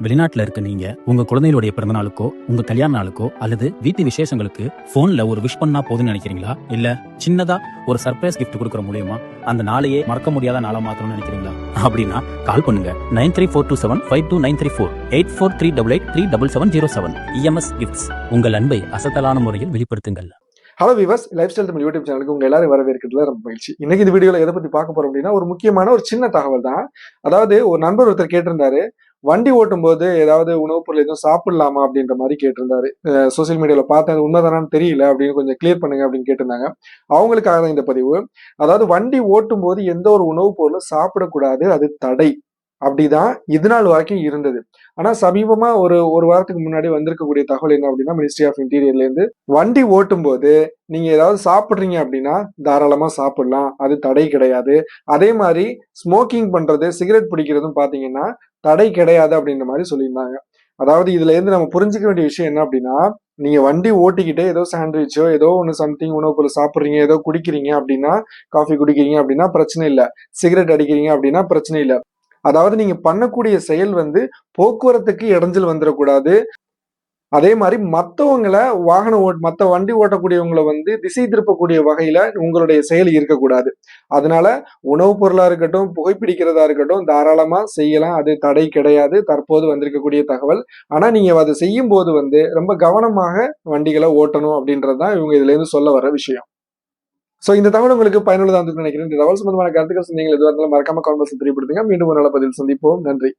வெளிநாட்டுல இருக்க நீங்க உங்க குழந்தைகளுடைய பிறந்த நாளுக்கோ உங்க கல்யாண நாளுக்கோ அல்லது வீட்டு விசேஷங்களுக்கு போன்ல ஒரு விஷ் பண்ணா போதும்னு நினைக்கிறீங்களா? இல்ல சின்னதா ஒரு சர்ப்ரைஸ் கிஃப்ட் கொடுக்கற மூலியமா அந்த நாளையே மறக்க முடியாத நாளா மாத்தணும்னு நினைக்கிறீங்களா? அப்படின்னா கால் பண்ணுங்க 9342752934 8438837707. EMS gifts. உங்கள் அன்பை அசத்தலான முறையில் வெளிப்படுத்துங்கள். Hello viewers, lifestyle Tamil YouTube சேனலுக்கு உங்க எல்லாரும் வரவேற்கிறதுல ரொம்ப மகிழ்ச்சி. இன்னைக்கு இந்த வீடியோல எதை பத்தி பார்க்க போறோம் அப்படின்னா, ஒரு முக்கியமான ஒரு சின்ன தகவல் தான். அதாவது ஒரு நண்பர் ஒருத்தர் கேட்டிருந்தாரு, வண்டி ஓட்டும் போது ஏதாவது உணவுப் பொருள் எதுவும் சாப்பிடலாமா அப்படின்ற மாதிரி கேட்டிருந்தாரு. சோசியல் மீடியால பார்த்தேன், அது உண்மைதானான்னு தெரியல அப்படின்னு கொஞ்சம் கிளியர் பண்ணுங்க அப்படின்னு கேட்டிருந்தாங்க. அவங்களுக்காக தான் இந்த பதிவு. அதாவது வண்டி ஓட்டும் போது எந்த ஒரு உணவுப் பொருளும் சாப்பிடக்கூடாது, அது தடை. அப்படிதான் இது நாள் வரைக்கும் இருந்தது. ஆனா சமீபமா ஒரு வாரத்துக்கு முன்னாடி வந்திருக்கக்கூடிய தகவல் என்ன அப்படின்னா, மினிஸ்ட்ரி ஆஃப் இன்டீரியர்ல இருந்து வண்டி ஓட்டும் போது நீங்க ஏதாவது சாப்பிடுறீங்க அப்படின்னா தாராளமா சாப்பிடலாம், அது தடை கிடையாது. அதே மாதிரி ஸ்மோக்கிங் பண்றது, சிகரெட் பிடிக்கிறதும் பாத்தீங்கன்னா தடை கிடையாது அப்படின்ற மாதிரி சொல்லியிருந்தாங்க. அதாவது இதுல இருந்து நம்ம புரிஞ்சுக்க வேண்டிய விஷயம் என்ன அப்படின்னா, நீங்க வண்டி ஓட்டிக்கிட்டே ஏதோ சாண்ட்விச்சோ ஏதோ ஒன்று சம்திங் உணவு பொருள் சாப்பிடுறீங்க, ஏதோ குடிக்கிறீங்க அப்படின்னா, காஃபி குடிக்கிறீங்க அப்படின்னா பிரச்சனை இல்லை, சிகரெட் அடிக்கிறீங்க அப்படின்னா பிரச்சனை இல்லை. அதாவது நீங்க பண்ணக்கூடிய செயல் வந்து போக்குவரத்துக்கு இடைஞ்சல் வந்துடக்கூடாது. அதே மாதிரி மத்தவங்கள மத்த வண்டி ஓட்டக்கூடியவங்கள வந்து திசை திருப்பக்கூடிய வகையில உங்களுடைய செயல் இருக்கக்கூடாது. அதனால உணவுப் பொருளா இருக்கட்டும், புகைப்பிடிக்கிறதா இருக்கட்டும் தாராளமா செய்யலாம். அது தடை கிடையாது. தற்போது வந்திருக்கக்கூடிய தகவல். ஆனா நீங்க அதை செய்யும்போது வந்து ரொம்ப கவனமாக வண்டிகளை ஓட்டணும் அப்படின்றது தான் இவங்க இதுல இருந்து சொல்ல வர்ற விஷயம். சோ இந்த தகவல் உங்களுக்கு பயனுள்ளதா இருந்திருக்கும்னு நினைக்கிறேன். இந்த தகவல் சம்பந்தமான கருத்துக்கள், சொன்னீங்க எதுவாக இருந்தாலும் மறக்காம கமெண்ட் பாக்ஸ்ல தெரியப்படுத்துங்க. மீண்டும் ஒரு நல்ல பதிவில் சந்திப்போம். நன்றி.